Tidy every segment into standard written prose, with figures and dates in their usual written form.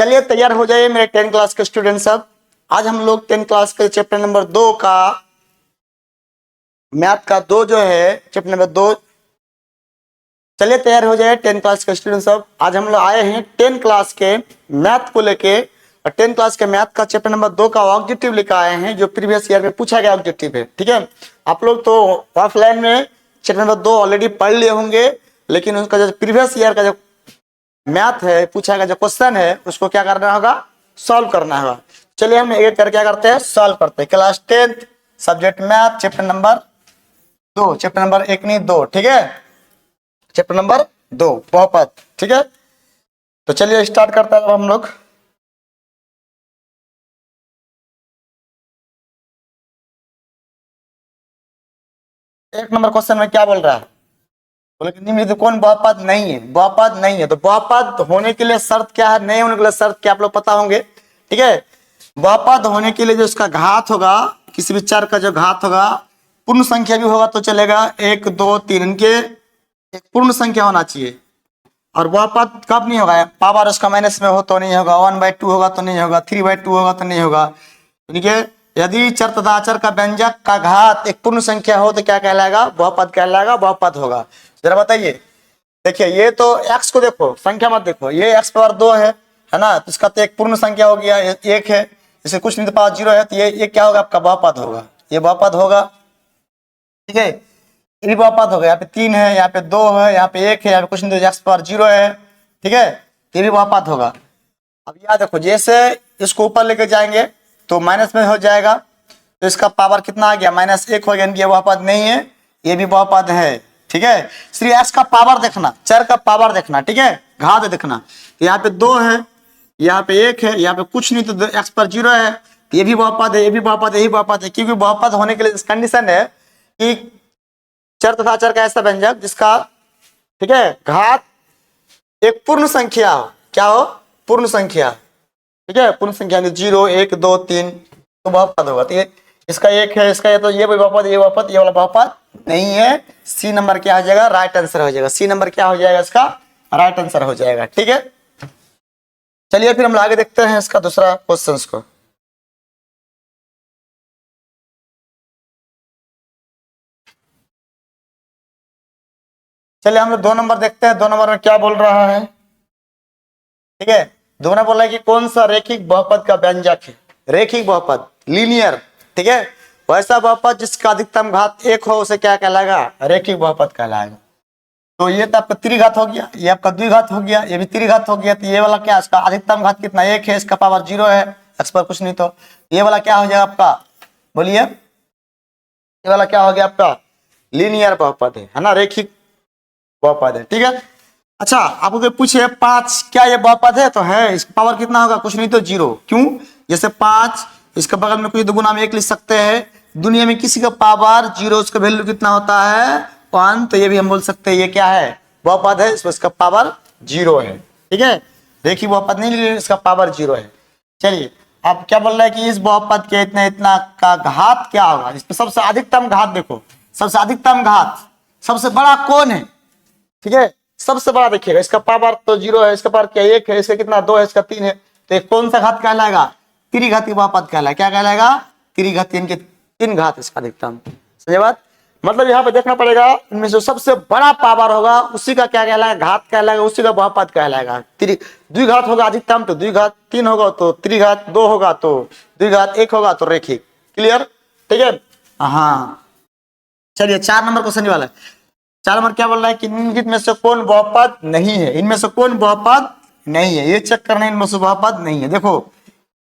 चलिए तैयार हो जाइए मेरे 10 क्लास के स्टूडेंट सब। आज हम लोग 10 क्लास के चैप्टर नंबर 2 का मैथ का 2 जो है चैप्टर नंबर 2। चलिए तैयार हो जाए 10 क्लास के स्टूडेंट सब। आज हम लोग आए हैं 10 क्लास के मैथ को लेके और 10 क्लास के मैथ का चैप्टर नंबर 2 का ऑब्जेक्टिव लेकर आए हैं जो प्रीवियस ईयर में पूछा गया ऑब्जेक्टिव है। ठीक है, आप लोग तो ऑफलाइन में चैप्टर नंबर 2 ऑलरेडी पढ़ लिए होंगे, लेकिन उसका जो प्रीवियस ईयर का जो मैथ है पूछा गया जो क्वेश्चन है उसको क्या करना होगा, सॉल्व करना होगा। चलिए हम एक एक करके क्या करते हैं, सॉल्व करते हैं। Class 10 subject math chapter number 2, chapter number 1 नहीं 2। ठीक है, चैप्टर नंबर 2 बहुपद। ठीक है, तो चलिए स्टार्ट करते हैं हम लोग। एक नंबर क्वेश्चन में क्या बोल रहा है, बोले कि निम्नलिखित कौन बहुपद नहीं है। बहुपद नहीं है तो बहुपद होने के लिए शर्त क्या है, नहीं होने के लिए शर्त क्या, आप लोग पता होंगे। ठीक है, बहुपद होने के लिए जो उसका घात होगा, किसी भी चर का जो घात होगा, पूर्ण संख्या भी होगा तो चलेगा, 1 2 3 इनके एक पूर्ण संख्या होना चाहिए। और बहुपद कब नहीं होगा, पावर उसका माइनस में हो तो नहीं होगा, 1/2 होगा तो नहीं होगा, 3/2 होगा तो नहीं होगा। ठीक है, यदि चर तथा अचर का व्यंजक का घात एक पूर्ण संख्या हो तो क्या कहलाएगा, बहुपद कहलाएगा, बहुपद होगा। जरा बताइए, देखिए ये तो x को देखो, संख्या मत देखो, ये x पावर 2 है ना, तो इसका तो एक पूर्ण संख्या हो गया, 1 है, इसे कुछ नहीं तो पावर 0 है, तो ये क्या होगा, आपका बहुपद होगा, ये बहुपद होगा। ठीक है, ये भी बहुपद होगा, यहाँ पे 3 है, यहाँ पे 2 है, यहाँ पे 1 है, यहाँ पे कुछ नहीं तो x पावर 0 है। ठीक है, ये भी बहुपद होगा। अब याद रखो, जैसे इसको ऊपर लेके जाएंगे तो माइनस में हो जाएगा, तो इसका पावर कितना आ गया, -1 हो गया, ये बहुपद नहीं है, ये भी बहुपद है। ठीक है, सिर्फ x का पावर देखना, चर का पावर देखना। ठीक है, घात देखना, यहाँ पे 2 है, यहाँ पे 1 है, यहाँ पे कुछ नहीं तो x पर 0 है, ये भी बहुपद है, ये भी बहुपद है, यही बहुपद है। क्योंकि बहुपद होने के लिए कंडीशन है कि चर तथा चर का ऐसा व्यंजक जिसका, ठीक है, घात एक पूर्ण संख्या हो, क्या हो, पूर्ण संख्या। ठीक है, पूर्ण संख्या 0 1 2 3 तो बहुपद होगा। तो ये इसका 1 है, इसका तो ये बहुपद, ये बहुपद, ये वाला बहुपद नहीं है। सी नंबर क्या हो जाएगा, राइट आंसर हो जाएगा। सी नंबर क्या हो जाएगा, इसका राइट आंसर हो जाएगा। ठीक है, चलिए फिर हम आगे देखते हैं इसका दूसरा क्वेश्चन को। चलिए हम लोग 2 नंबर देखते हैं। 2 नंबर में क्या बोल रहा है, ठीक है, 2 नंबर बोल रहा है कि कौन सा रेखिक बहुपद का व्यंजक है, रेखिक बहुपद, लीनियर। ठीक है, वैसा बहुपद जिसका अधिकतम घात 1 हो उसे क्या कहलाएगा, रेखिक बहुपद कहलाएगा। तो ये तो आपका त्रिघात हो गया, ये आपका द्विघात हो गया, ये भी त्रिघात हो गया। तो ये वाला क्या, इसका अधिकतम घात कितना, 1 है, इसका पावर 0 है, x पर कुछ नहीं, तो ये वाला क्या हो जाएगा आपका, बोलिए, ये वाला क्या हो गया आपका, लीनियर बहुपद है ना, रेखिक बहुपद है। ठीक है, अच्छा आपको पूछे 5 क्या ये बहुपद है, तो है, इसका पावर कितना होगा, कुछ नहीं तो 0। क्यों, जैसे 5, इसके बगल में कोई दुगुना में 1 लिख सकते हैं, दुनिया में किसी का पावर 0 उसका वैल्यू कितना होता है, 1, तो ये भी हम बोल सकते हैं ये क्या है, बहुपद है, इसका पावर 0 है। ठीक है, देखिए बहुपद नहीं, लेकिन इसका पावर 0 है। चलिए अब क्या बोल रहा है कि इस बहुपद के इतना इतना का घात क्या होगा, इसमें सबसे अधिकतम घात देखो, सबसे अधिकतम घात, सबसे बड़ा कौन है। ठीक है, सबसे बड़ा देखिएगा, इसका पावर तो 0 है, इसका पावर क्या 1 है, इसका कितना 2 है, इसका 3 है, तो एक कौन सा घात कहलाएगा, त्रिघाती बहुपद कहलाएगा। क्या कहलाएगा, त्रिघाती, इनके 3 घात इसका अधिकतम। समझे बात, मतलब यहाँ पे देखना पड़ेगा, इनमें से सबसे बड़ा पावर होगा उसी का क्या कहलाएगा, घात कहलाएगा, उसी का बहुपद कहलाएगा। द्विघात होगा अधिकतम तो द्विघात, 3 होगा तो त्रिघात, 2 होगा तो द्विघात, 1 होगा तो रेखिक। क्लियर, ठीक है। हाँ चलिए 4 नंबर क्वेश्चन वाला है। 4 नंबर क्या बोल रहा है कि निम्नलिखित में से कौन बहुपद नहीं है, इनमें से कौन बहुपद नहीं है, ये चेक करना, इनमें से बहुपद नहीं है। देखो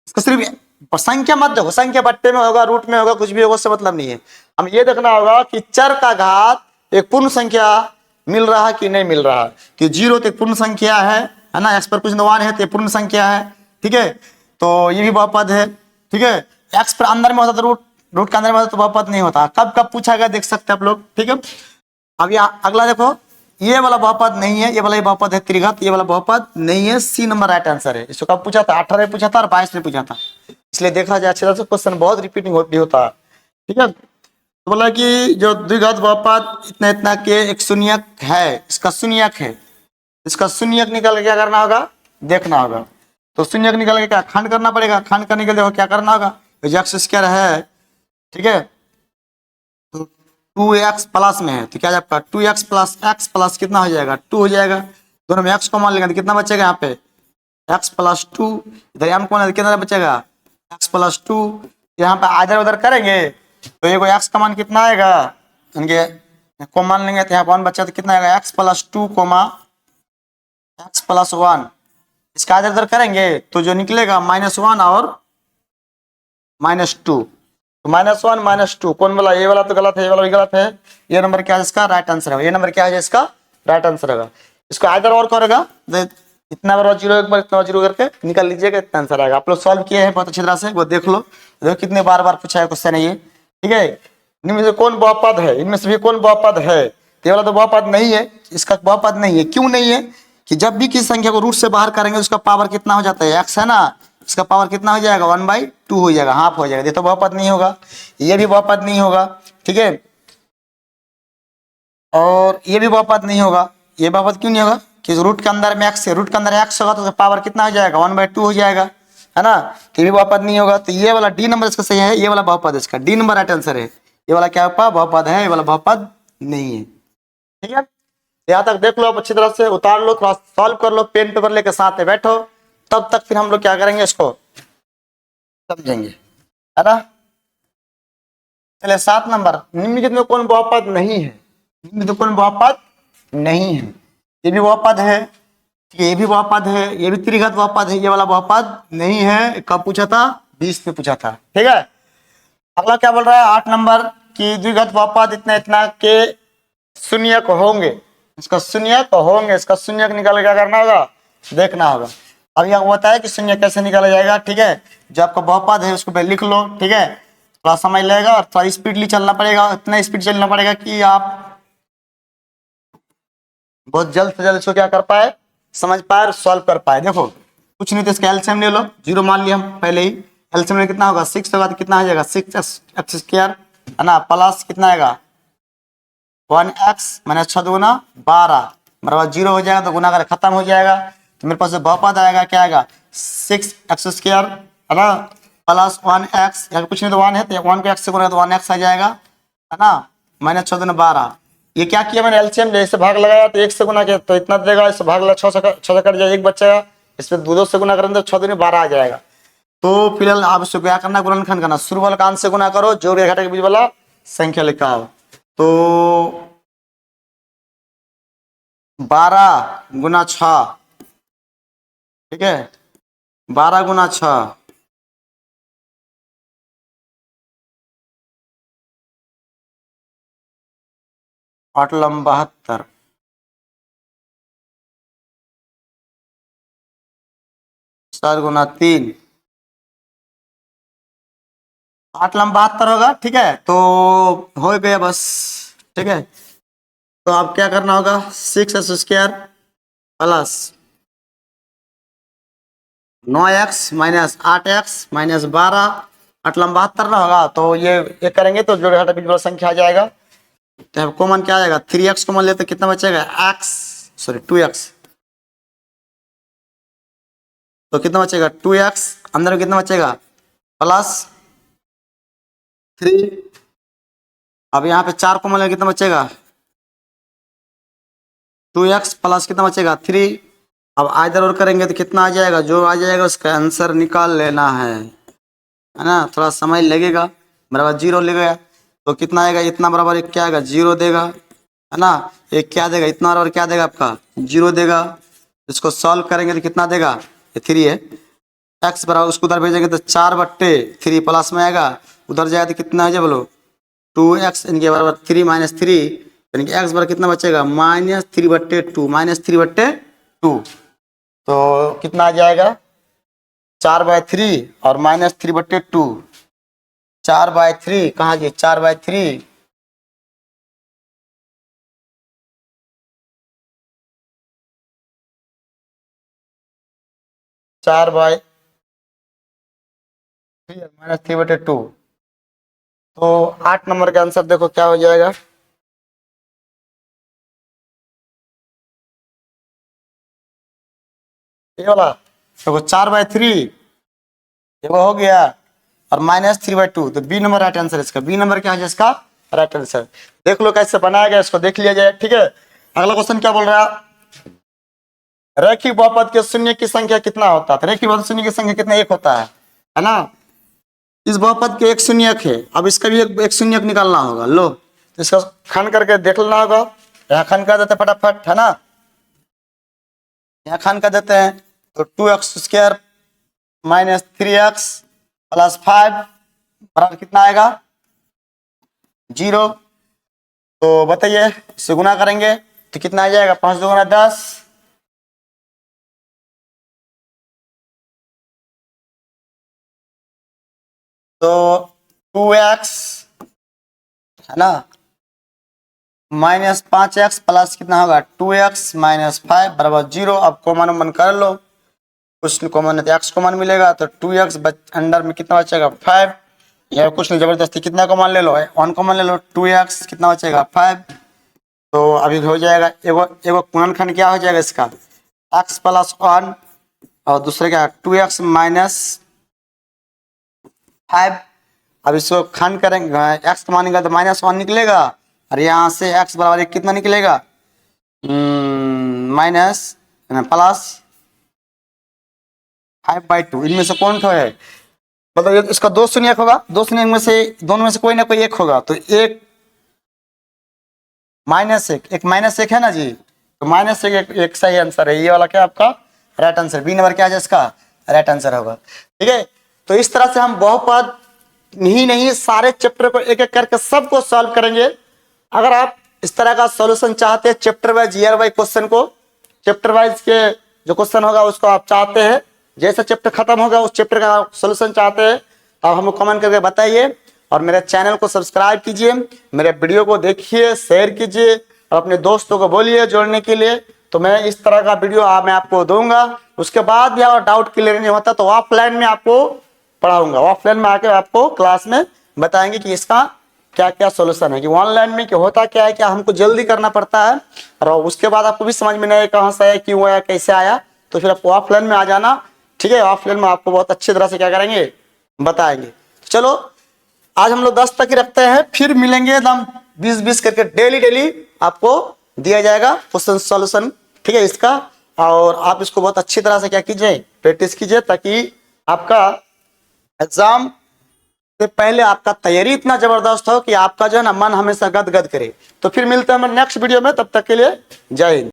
इसका सिर्फ संख्या मत देखो, संख्या बट्टे में होगा, रूट में होगा, कुछ भी होगा, उससे मतलब नहीं है। हम ये देखना होगा कि चर का घात एक पूर्ण संख्या मिल रहा है कि नहीं मिल रहा है। कि 0 तो एक पूर्ण संख्या है ना, x पर कुछ 1 है तो पूर्ण संख्या है। ठीक है, तो ये भी बहुपद है। ठीक है, x पर अंदर में होता तो रूट के अंदर में होता तो बहुपद नहीं होता। कब कब पूछा गया देख सकते हैं आप लोग। ठीक है, अब यहाँ अगला देखो, ये वाला बहुपद नहीं है, ये वाला बहुपद है त्रिघात, ये वाला बहुपद नहीं है। सी नंबर राइट आंसर है। इसको कब पूछा था, 18 में पूछा था और 22 में पूछा था, इसलिए देखा जाए अच्छी तरह से क्वेश्चन बहुत रिपीटिंग भी होता है। ठीक है, तो बोला कि जो द्विघात बहुपद इतना इतना के एक शून्यक है, इसका शून्यक है, इसका शून्यक निकाल के क्या करना होगा, देखना होगा। तो शून्य को निकाल के क्या खंड करना पड़ेगा, खंड करने के लिए क्या करना होगा, एक्स स्क्वायर है, ठीक है, तो 2x प्लस में है तो क्या आपका 2x प्लस एक्स प्लस कितना हो जाएगा 2 हो जाएगा, दोनों में x को मान लेंगे तो कितना बचेगा यहाँ पे x प्लस 2, इधर m को कितना बचेगा x प्लस 2, यहाँ पे इधर उधर करेंगे तो ये x का मान कितना आएगा, इनके को मान लेंगे तो यहाँ 1 बचा तो कितना आएगा x प्लस 2 x प्लस 1, इसका इधर उधर करेंगे तो जो निकलेगा -1 और -2, तो -1 -2 कौन वाला, ये वाला तो गलत है, ये वाला भी गलत है, ये नंबर क्या है इसका राइट आंसर है, ये नंबर क्या है इसका राइट आंसर होगा। इसको इधर और करेगा इतना बार 0 एक बार इतना 0 करके निकाल लीजिएगा, इतना आंसर आएगा। आप लोग सॉल्व किए हैं बहुत अच्छी तरह से, वो देख लो, देखो कितने बार बार पूछा है क्वेश्चन है ये, ठीक है। इनमें से कौन बहुपद है, इनमें से भी कौन बहुपद है, तो ये वाला तो बहुपद नहीं है, इसका बहुपद नहीं है, क्यों नहीं है कि जब भी किसी संख्या को रूट से बाहर करेंगे उसका पावर कितना हो जाता है x है ना, इसका पावर कितना हो जाएगा 1/2 हो जाएगा, हाफ हो जाएगा, ये तो बहुपद नहीं होगा, ये भी बहुपद नहीं होगा, ठीक है, और ये भी बहुपद नहीं होगा। ये बहुपद क्यों नहीं होगा कि रूट के अंदर में x है, रूट के अंदर x होगा तो उसका पावर कितना हो जाएगा 1/2 हो जाएगा, है ना, तो ये भी बहुपद नहीं होगा। तो ये वाला डी नंबर इसका सही है, ये वाला बहुपद इसका डी नंबर राइट आंसर है, ये वाला क्या होगा बहुपद है, ये वाला बहुपद नहीं है, ठीक है। यहाँ तक देख लो, आप अच्छी तरह से उतार लो, थोड़ा सॉल्व कर लो, पेन पेपर लेके साथ में बैठो, तब तक फिर हम लोग क्या करेंगे इसको समझेंगे, है ना। चलिए 7 नंबर, निम्नलिखित में कौन बहुपद नहीं है, निम्नलिखित में कौन बहुपद नहीं है, ये भी बहुपद है, ठीक है, ये भी बहुपद है, ये भी त्रिघात बहुपद है, ये वाला बहुपद नहीं है। कब पूछा था 20 में पूछा था, ठीक है। अगला क्या बोल रहा है 8 नंबर की द्विघात बहुपद इतना इतना के शून्यक होंगे, इसका शून्यक होंगे, इसका शून्यक निकाल क्या करना होगा देखना होगा। अब यह होता है कि शून्य कैसे निकाला जाएगा, ठीक है, जो आपका बहुपद है उसको पहले लिख लो, ठीक है, थोड़ा समय लगेगा और थोड़ा स्पीडली चलना पड़ेगा, इतना स्पीड चलना पड़ेगा कि आप बहुत जल्द से जल्द इसको क्या कर पाए, समझ पाए और सॉल्व कर पाए। देखो कुछ नहीं तो इसका एलसीएम ले लो, 0 मान लिया हम पहले ही, एलसीएम में कितना होगा 6 होगा तो कितना आ जाएगा 6x स्क्वायर, है ना, प्लस कितना आएगा 1x माइनस 6 दूना 12 बराबर 0 हो जाएगा, तो गुना कर खत्म हो जाएगा, तो मेरे पास बहुपद आएगा क्या आएगा 6x स्क्वायर, है ना, प्लस 1x, या कुछ नहीं तो 1 है तो 1 को x से गुना तो 1x आ जाएगा, है ना, माइनस 6 दूना 12। ये क्या किया मैंने एलसीएम जैसे भाग लगाया तो 1 से गुना किया तो इतना देगा, इससे भाग लगा 6 से कट जाएगा 1 बचेगा, इसमें 2 से गुना करेंगे तो 6 दूनी 12 आ जाएगा। तो फिलहाल आप इसको क्या करना गुणनखंड करना, शुरू वाला कान से गुना करो, जोड़ के घटा के बीच वाला संख्या लिखा हो, तो 12 गुना 6, ठीक है, 12 गुना 6 8 लंब 72, 7 गुना 3 8 लंब 72 होगा, ठीक है, तो हो गया बस, ठीक है। तो अब क्या करना होगा 6x square plus 9x minus 8x minus 12 8 लंब 72 ना होगा, तो ये करेंगे तो जोड़ घटा बीच वाला संख्या आ जाएगा, तो कॉमन क्या आ जाएगा 3x कॉमन लेते कितना बचेगा x सॉरी 2x, तो कितना बचेगा 2x, अंदर में कितना बचेगा प्लस 3, अब यहाँ पे 4 कॉमन लेते कितना बचेगा 2x प्लस कितना बचेगा 3, अब इधर और करेंगे तो कितना आ जाएगा, जो आ जाएगा उसका आंसर निकाल लेना है ना, थोड़ा समय लगेगा, बराबर 0 ले गया तो कितना आएगा, इतना बराबर एक क्या आएगा 0 देगा, है ना, एक क्या देगा इतना बराबर क्या देगा आपका 0 देगा, इसको सॉल्व करेंगे तो कितना देगा ये 3 है, x बराबर उसको उधर भेजेंगे तो 4/3 प्लस में आएगा, उधर जाएगा तो कितना हो जाए बोलो 2x इनके बराबर 3 माइनस 3, यानी कि x बराबर कितना बचेगा -3/2 -3/2, तो कितना आ जाएगा 4/3 और -3/2, 4/3 कहाँ जी 4/3 -3/2, तो 8 नंबर का आंसर देखो क्या हो जाएगा, ये वाला देखो 4/3 देखो हो गया, और -3/2, तो बी नंबर राइट आंसर इसका। बी नंबर क्या है इसका राइट आंसर। देख लो कैसे बनाया गया, इसको देख लिया जाए। ठीक है, अगला क्वेश्चन क्या बोल रहा है, रैखिक बहुपद के शून्य की संख्या कितना होता है। रैखिक बहुपद शून्य की संख्या कितना, एक होता है ना। इस बहुपद के एक शून्यक है, अब इसका भी एक शून्यक निकालना होगा। लो इसका खंड करके देख लेना होगा। यहाँ खंड कर देते हैं फटाफट, है ना। यहाँ खंड कर देते हैं, तो 2x² -3x + 5 बराबर कितना आएगा 0। तो बताइए इससे गुना करेंगे तो कितना आ जाएगा, 5 2 10, तो 2x है ना -5x प्लस कितना होगा 2x - 5 बराबर 0। अब कॉमन मन कर लो, कुछ कॉमन है तो x कॉमन मिलेगा, तो 2x अंडर में कितना बचेगा 5। या कुछ नहीं, जबरदस्ती कितना कॉमन ले लो, 1 कॉमन ले लो, 2x कितना बचेगा 5। तो अभी हो जाएगा एगो गुणनखंड क्या हो जाएगा इसका x + 1 और दूसरे क्या 2x - 5। अब इसको खंड करेंगे, x का मान निकलेगा तो -1 निकलेगा, और यहाँ से x बराबर कितना निकलेगा -+5/2। इनमें से कौन सा है, मतलब इसका 2 शून्यक होगा, 2 शून्यक में से दोनों में से कोई ना कोई एक होगा, तो एक -1 एक -1 है ना जी, तो -1 एक सही आंसर है। ये वाला क्या आपका राइट आंसर, बी नंबर क्या है इसका राइट आंसर होगा। ठीक है, तो इस तरह से हम बहुपद ही नहीं सारे चैप्टर को एक एक करके सबको सॉल्व करेंगे। अगर आप इस तरह का सॉल्यूशन चाहते हैं chapter wise year wise question को, चैप्टर वाइज के जो क्वेश्चन होगा उसको आप चाहते हैं, जैसे चैप्टर खत्म होगा उस चैप्टर का सॉल्यूशन चाहते हैं, आप हमको कमेंट करके बताइए। और मेरे चैनल को सब्सक्राइब कीजिए, मेरे वीडियो को देखिए, शेयर कीजिए और अपने दोस्तों को बोलिए जोड़ने के लिए। तो मैं इस तरह का वीडियो मैं आपको दूंगा। उसके बाद भी अगर डाउट क्लियर नहीं होता तो ऑफलाइन में आपको पढ़ाऊंगा, ऑफलाइन में आके आपको क्लास में बताएंगे कि इसका क्या क्या सॉल्यूशन है। कि ऑनलाइन में क्या होता क्या है, क्या हमको जल्दी करना पड़ता है और उसके बाद आपको भी समझ में नहीं आया कहाँ से आया, क्यों आया, कैसे आया, तो फिर आपको ऑफलाइन में आ जाना। ठीक है, ऑफलाइन में आपको बहुत अच्छी तरह से क्या करेंगे बताएंगे। चलो आज हम लोग 10 तक ही रखते हैं, फिर मिलेंगे एकदम 20-20 करके डेली आपको दिया जाएगा क्वेश्चन सॉल्यूशन। ठीक है इसका, और आप इसको बहुत अच्छी तरह से क्या कीजिए प्रैक्टिस कीजिए, ताकि आपका एग्जाम से पहले आपका तैयारी इतना जबरदस्त हो कि आपका जो है ना मन हमेशा गदगद करे। तो फिर मिलते हैं हम नेक्स्ट वीडियो में, तब तक के लिए जय हिंद।